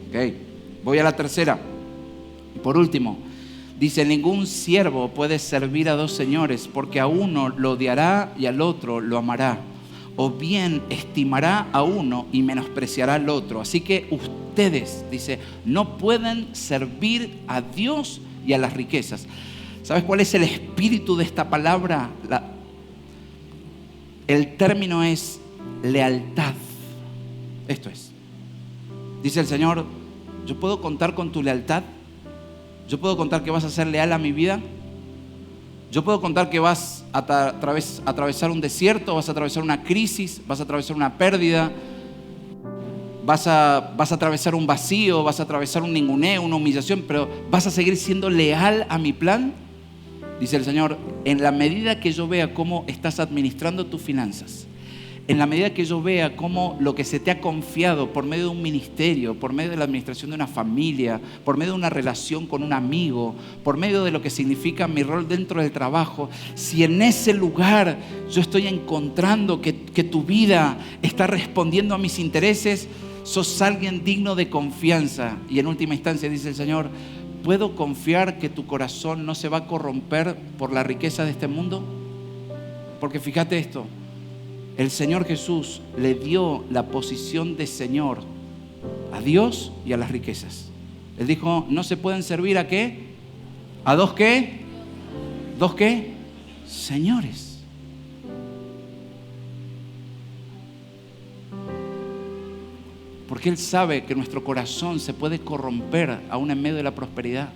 Ok. Voy a la tercera. Por último, dice, ningún siervo puede servir a dos señores, porque a uno lo odiará y al otro lo amará. O bien estimará a uno y menospreciará al otro. Así que ustedes, dice, no pueden servir a Dios y a las riquezas. ¿Sabes cuál es el espíritu de esta palabra? El término es lealtad. Esto es. Dice el Señor, ¿yo puedo contar con tu lealtad? ¿Yo puedo contar que vas a ser leal a mi vida? ¿Yo puedo contar que vas a atravesar un desierto, vas a atravesar una crisis, vas a atravesar una pérdida, vas a atravesar un vacío, vas a atravesar un ninguneo, una humillación, pero vas a seguir siendo leal a mi plan? Dice el Señor, en la medida que yo vea cómo estás administrando tus finanzas, en la medida que yo vea cómo lo que se te ha confiado por medio de un ministerio, por medio de la administración de una familia, por medio de una relación con un amigo, por medio de lo que significa mi rol dentro del trabajo, si en ese lugar yo estoy encontrando que tu vida está respondiendo a mis intereses, sos alguien digno de confianza. Y en última instancia dice el Señor, ¿puedo confiar que tu corazón no se va a corromper por la riqueza de este mundo? Porque fíjate esto. El Señor Jesús le dio la posición de Señor a Dios y a las riquezas. Él dijo, no se pueden servir ¿a qué? ¿A dos qué? ¿Dos qué? Señores. Porque Él sabe que nuestro corazón se puede corromper aún en medio de la prosperidad.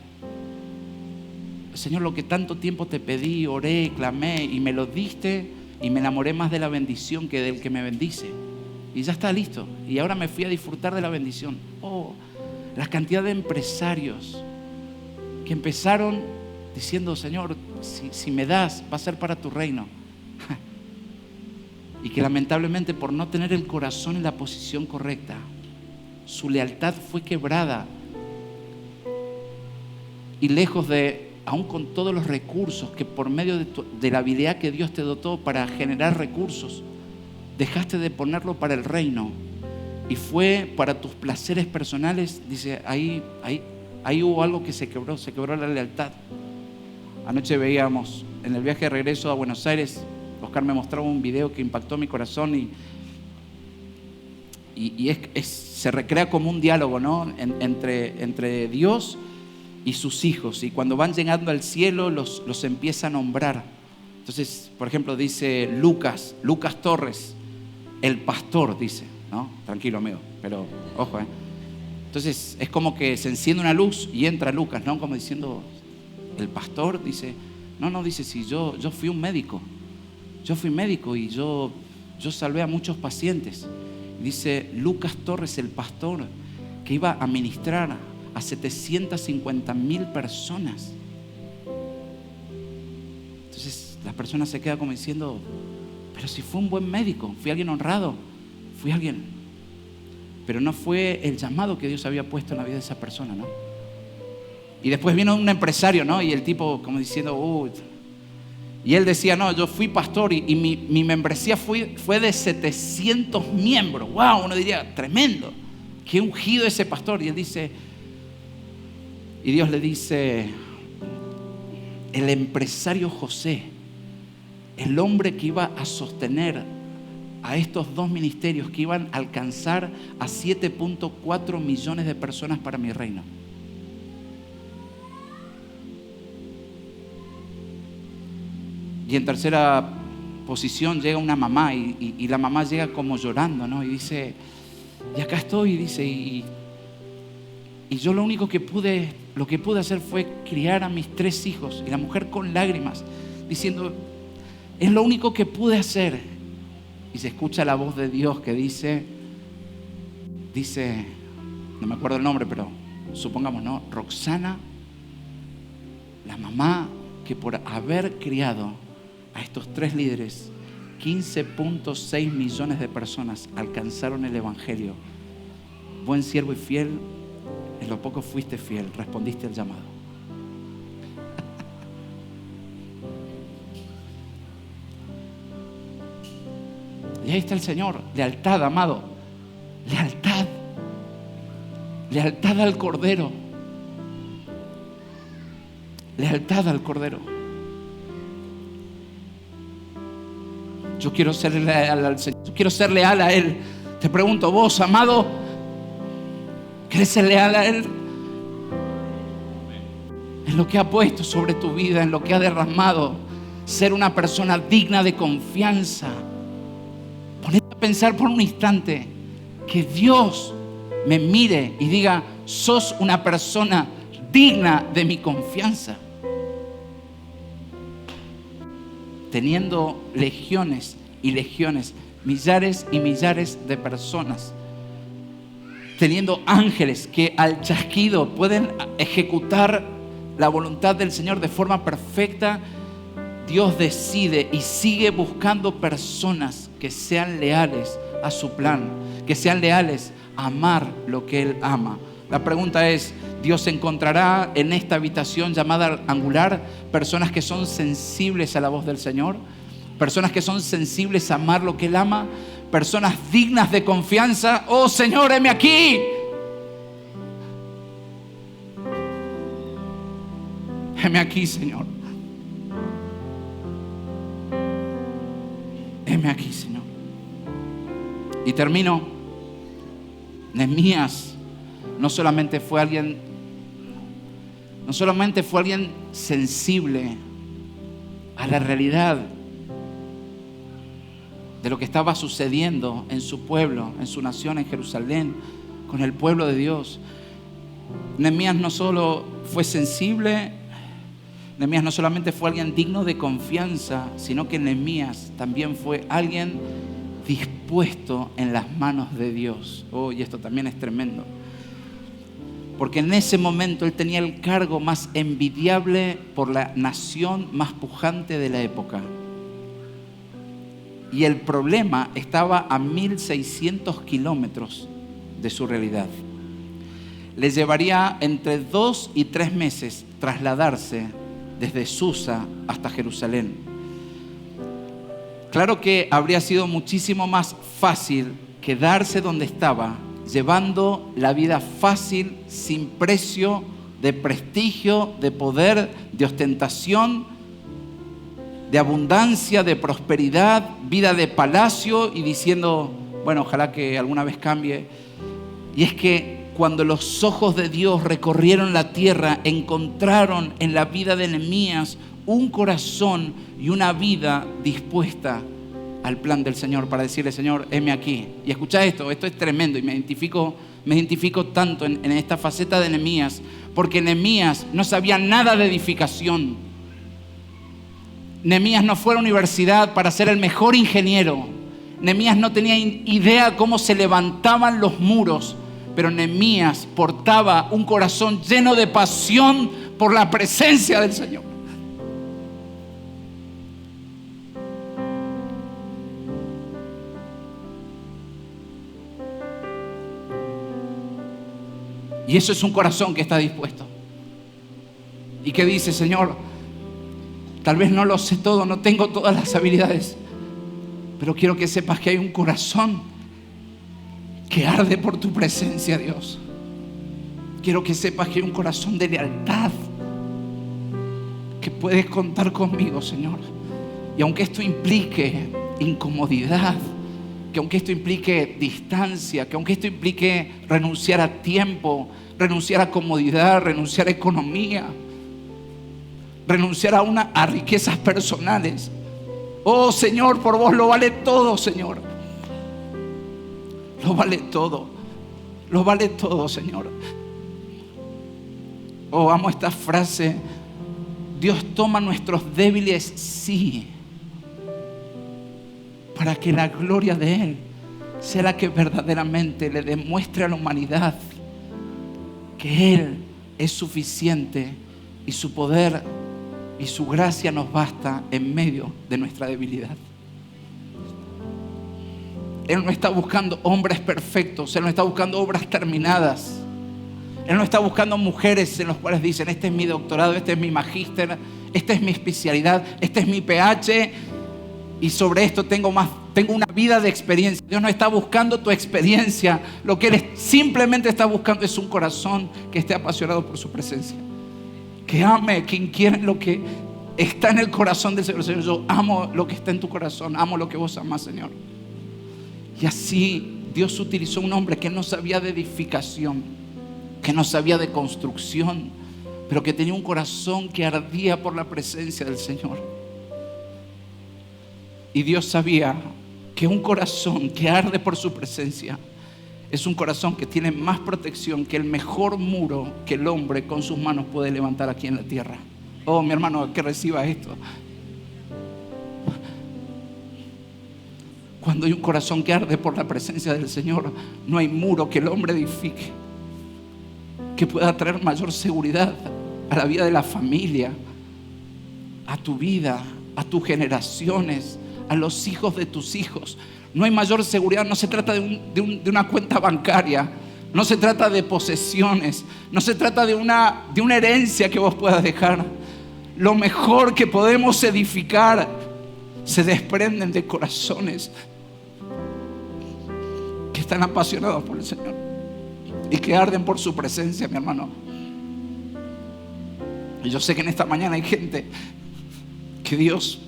Señor, lo que tanto tiempo te pedí, oré, clamé y me lo diste. Y me enamoré más de la bendición que del que me bendice. Y ya está listo. Y ahora me fui a disfrutar de la bendición. Oh, la cantidad de empresarios que empezaron diciendo, Señor, si me das, va a ser para tu reino. Y que lamentablemente por no tener el corazón en la posición correcta, su lealtad fue quebrada. Y lejos de, aún con todos los recursos que por medio de la habilidad que Dios te dotó para generar recursos, dejaste de ponerlo para el reino y fue para tus placeres personales. Dice, ahí hubo algo que se quebró la lealtad. Anoche veíamos en el viaje de regreso a Buenos Aires, Oscar me mostraba un video que impactó mi corazón y se recrea como un diálogo, ¿no? entre Dios y sus hijos, y cuando van llegando al cielo los empieza a nombrar. Entonces, por ejemplo, dice Lucas Torres, el pastor, dice, ¿no? Tranquilo, amigo, pero ojo, Entonces es como que se enciende una luz y entra Lucas, ¿no? Como diciendo, el pastor, dice, no, dice, si yo fui un médico, y yo salvé a muchos pacientes. Dice Lucas Torres, el pastor, que iba a ministrar a 750,000 personas. Entonces las personas se quedan como diciendo, pero si fue un buen médico, fui alguien honrado, fui alguien, pero no fue el llamado que Dios había puesto en la vida de esa persona, ¿no? Y después vino un empresario, ¿no? Y el tipo como diciendo, y él decía, no, yo fui pastor y mi membresía fue de 700 miembros. Wow, uno diría, tremendo, qué ungido ese pastor. Y él dice, y Dios le dice, el empresario José, el hombre que iba a sostener a estos dos ministerios que iban a alcanzar a 7.4 millones de personas para mi reino. Y en tercera posición llega una mamá y la mamá llega como llorando, ¿no? Y dice, y acá estoy, dice, y Y yo lo que pude hacer fue criar a mis 3 hijos. Y la mujer con lágrimas, diciendo, es lo único que pude hacer. Y se escucha la voz de Dios que dice, no me acuerdo el nombre, pero supongamos, ¿no? Roxana, la mamá que por haber criado a estos 3 líderes, 15.6 millones de personas alcanzaron el evangelio. Buen siervo y fiel, en lo poco fuiste fiel, respondiste al llamado. Y ahí está el Señor, lealtad, amado, lealtad, lealtad al Cordero, lealtad al Cordero. Yo quiero ser leal al Señor, yo quiero ser leal a Él. Te pregunto, vos, amado, ¿quieres ser leal a Él? En lo que ha puesto sobre tu vida, en lo que ha derramado, ser una persona digna de confianza. Ponete a pensar por un instante que Dios me mire y diga, sos una persona digna de mi confianza. Teniendo legiones y legiones, millares y millares de personas, teniendo ángeles que al chasquido pueden ejecutar la voluntad del Señor de forma perfecta, Dios decide y sigue buscando personas que sean leales a su plan, que sean leales a amar lo que Él ama. La pregunta es, ¿Dios encontrará en esta habitación llamada Angular personas que son sensibles a la voz del Señor? Personas que son sensibles a amar lo que Él ama, personas dignas de confianza. Oh Señor, heme aquí. Heme aquí, Señor. Heme aquí, Señor. Y termino. Nehemías no solamente fue alguien sensible a la realidad de lo que estaba sucediendo en su pueblo, en su nación, en Jerusalén, con el pueblo de Dios. Nehemías no solo fue sensible, Nehemías no solamente fue alguien digno de confianza, sino que Nehemías también fue alguien dispuesto en las manos de Dios. Oh, y esto también es tremendo. Porque en ese momento él tenía el cargo más envidiable por la nación más pujante de la época. Y el problema estaba a 1600 kilómetros de su realidad. Le llevaría entre 2 y 3 meses trasladarse desde Susa hasta Jerusalén. Claro que habría sido muchísimo más fácil quedarse donde estaba, llevando la vida fácil, sin precio, de prestigio, de poder, de ostentación, de abundancia, de prosperidad, vida de palacio, y diciendo, bueno, ojalá que alguna vez cambie. Y es que cuando los ojos de Dios recorrieron la tierra, encontraron en la vida de Nehemías un corazón y una vida dispuesta al plan del Señor, para decirle, Señor, heme aquí. Y escucha esto es tremendo, y me identifico tanto en esta faceta de Nehemías, porque Nehemías no sabía nada de edificación. Nehemías no fue a la universidad para ser el mejor ingeniero. Nehemías no tenía idea cómo se levantaban los muros, pero Nehemías portaba un corazón lleno de pasión por la presencia del Señor. Y eso es un corazón que está dispuesto y que dice, Señor, tal vez no lo sé todo, no tengo todas las habilidades, pero quiero que sepas que hay un corazón que arde por tu presencia, Dios. Quiero que sepas que hay un corazón de lealtad, que puedes contar conmigo, Señor. Y aunque esto implique incomodidad, que aunque esto implique distancia, que aunque esto implique renunciar a tiempo, renunciar a comodidad, renunciar a economía, renunciar a riquezas personales. Oh Señor, por vos lo vale todo, Señor. Lo vale todo, Señor. Oh, amo esta frase. Dios toma nuestros débiles, sí, para que la gloria de Él sea la que verdaderamente le demuestre a la humanidad que Él es suficiente y su poder y su gracia nos basta en medio de nuestra debilidad. Él no está buscando hombres perfectos, Él no está buscando obras terminadas. Él no está buscando mujeres en las cuales dicen: este es mi doctorado, este es mi magíster, esta es mi especialidad, este es mi PH y sobre esto tengo una vida de experiencia. Dios no está buscando tu experiencia. Lo que Él simplemente está buscando es un corazón que esté apasionado por su presencia, que ame, quien quiere lo que está en el corazón del Señor. Señor, yo amo lo que está en tu corazón, amo lo que vos amás, Señor. Y así Dios utilizó un hombre que no sabía de edificación, que no sabía de construcción, pero que tenía un corazón que ardía por la presencia del Señor. Y Dios sabía que un corazón que arde por su presencia es un corazón que tiene más protección que el mejor muro que el hombre con sus manos puede levantar aquí en la tierra. Oh, mi hermano, que reciba esto. Cuando hay un corazón que arde por la presencia del Señor, no hay muro que el hombre edifique que pueda traer mayor seguridad a la vida de la familia, a tu vida, a tus generaciones, a los hijos de tus hijos. No hay mayor seguridad. No se trata de una cuenta bancaria, no se trata de posesiones, no se trata de una herencia que vos puedas dejar. Lo mejor que podemos edificar se desprenden de corazones que están apasionados por el Señor y que arden por su presencia, mi hermano. Y yo sé que en esta mañana hay gente que Dios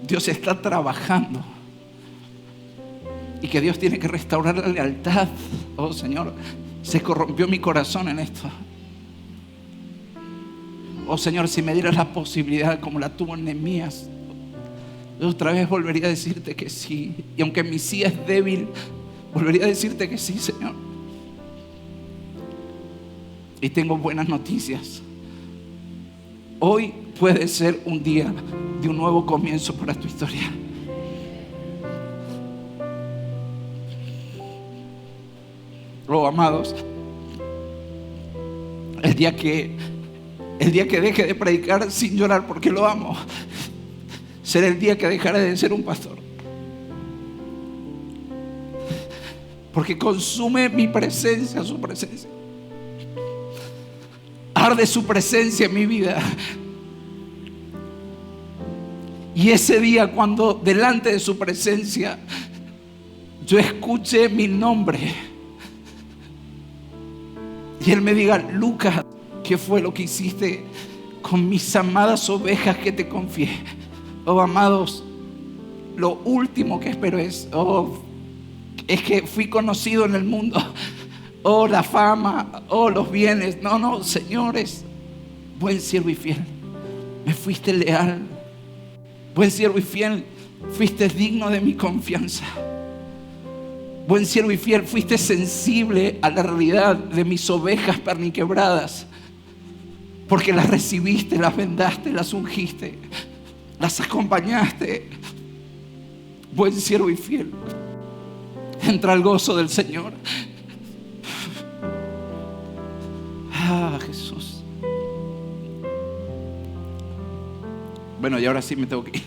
está trabajando y que Dios tiene que restaurar la lealtad. Oh, Señor, se corrompió mi corazón en esto. Oh, Señor, si me dieras la posibilidad como la tuvo Nehemías, yo otra vez volvería a decirte que sí. Y aunque mi sí es débil, volvería a decirte que sí, Señor. Y tengo buenas noticias. Hoy puede ser un día de un nuevo comienzo para tu historia. Oh, amados, el día que deje de predicar sin llorar porque lo amo, será el día que dejaré de ser un pastor. Porque consume mi presencia, su presencia. Arde su presencia en mi vida. Y ese día, cuando delante de su presencia yo escuche mi nombre y Él me diga: Lucas, ¿qué fue lo que hiciste con mis amadas ovejas que te confié? Oh, amados, lo último que espero es que fui conocido en el mundo. Oh, la fama, oh, los bienes. No, señores, buen siervo y fiel, me fuiste leal. Buen siervo y fiel, fuiste digno de mi confianza. Buen siervo y fiel, fuiste sensible a la realidad de mis ovejas perniquebradas, porque las recibiste, las vendaste, las ungiste, las acompañaste. Buen siervo y fiel, entra al gozo del Señor. Ah, Jesús. Bueno, y ahora sí me tengo que ir.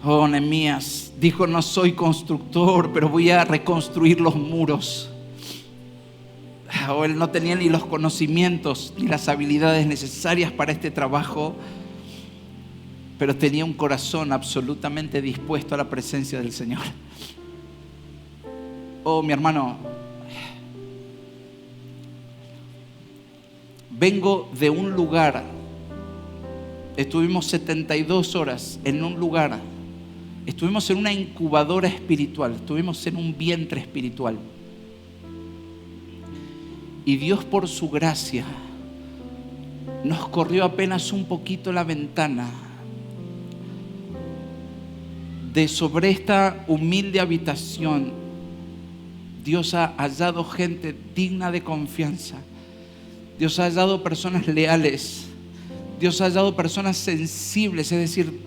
Oh, Nehemías dijo: no soy constructor, pero voy a reconstruir los muros. Oh, él no tenía ni los conocimientos ni las habilidades necesarias para este trabajo, pero tenía un corazón absolutamente dispuesto a la presencia del Señor. Oh, mi hermano, vengo de un lugar. Estuvimos 72 horas en un lugar. Estuvimos en una incubadora espiritual. Estuvimos en un vientre espiritual. Y Dios, por su gracia, nos corrió apenas un poquito la ventana de sobre esta humilde habitación Dios ha hallado gente digna de confianza. Dios ha hallado personas leales. Dios ha hallado personas sensibles, es decir,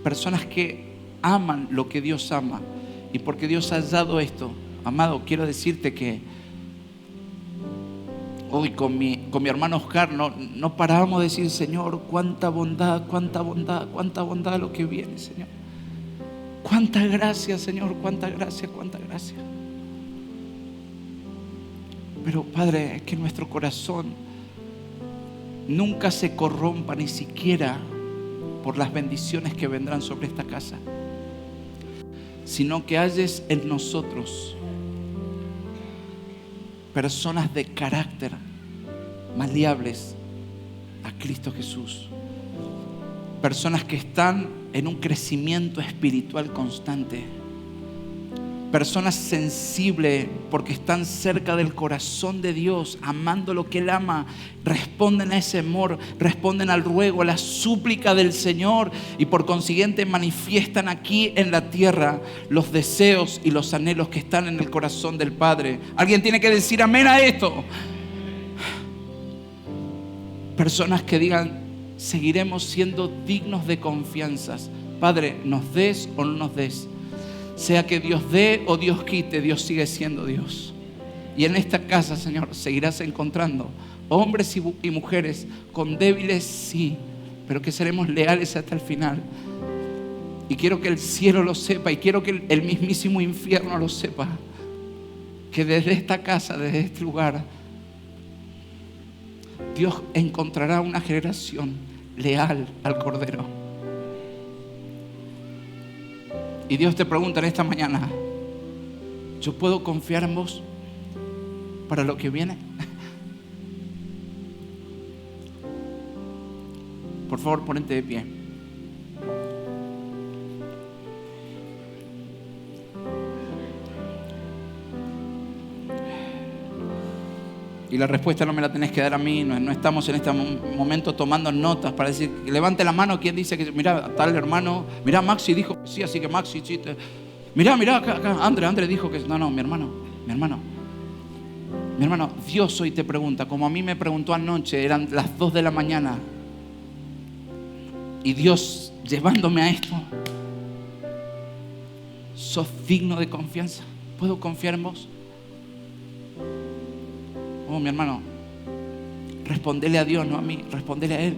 personas que aman lo que Dios ama. Y porque Dios ha hallado esto, amado, quiero decirte que hoy con mi hermano Oscar no parábamos de decir: Señor, cuánta bondad, cuánta bondad, cuánta bondad lo que viene, Señor. Cuánta gracia, Señor, cuánta gracia, cuánta gracia. Pero Padre, que nuestro corazón nunca se corrompa, ni siquiera por las bendiciones que vendrán sobre esta casa, sino que halles en nosotros personas de carácter maleables a Cristo Jesús. Personas que están en un crecimiento espiritual constante. Personas sensibles porque están cerca del corazón de Dios, amando lo que Él ama. Responden a ese amor, responden al ruego, a la súplica del Señor, y por consiguiente manifiestan aquí en la tierra los deseos y los anhelos que están en el corazón del Padre. Alguien tiene que decir amén a esto. Personas que digan: seguiremos siendo dignos de confianzas. Padre, nos des o no nos des, sea que Dios dé o Dios quite, Dios sigue siendo Dios. Y en esta casa, Señor, seguirás encontrando hombres y mujeres con débiles, sí, pero que seremos leales hasta el final. Y quiero que el cielo lo sepa, y quiero que el mismísimo infierno lo sepa, que desde esta casa, desde este lugar, Dios encontrará una generación leal al Cordero. Y Dios te pregunta en esta mañana: ¿yo puedo confiar en vos para lo que viene? Por favor, ponete de pie. Y la respuesta no me la tenés que dar a mí. No estamos en este momento tomando notas para decir: levante la mano quien dice que, mira, tal hermano, mira, Maxi dijo que sí, así que Maxi, sí, mira, acá, André dijo que no, mi hermano, Dios hoy te pregunta, como a mí me preguntó anoche, eran las 2 de la mañana, y Dios llevándome a esto: ¿sos digno de confianza? ¿Puedo confiar en vos? Oh, mi hermano, respondele a Dios, no a mí, respondele a Él.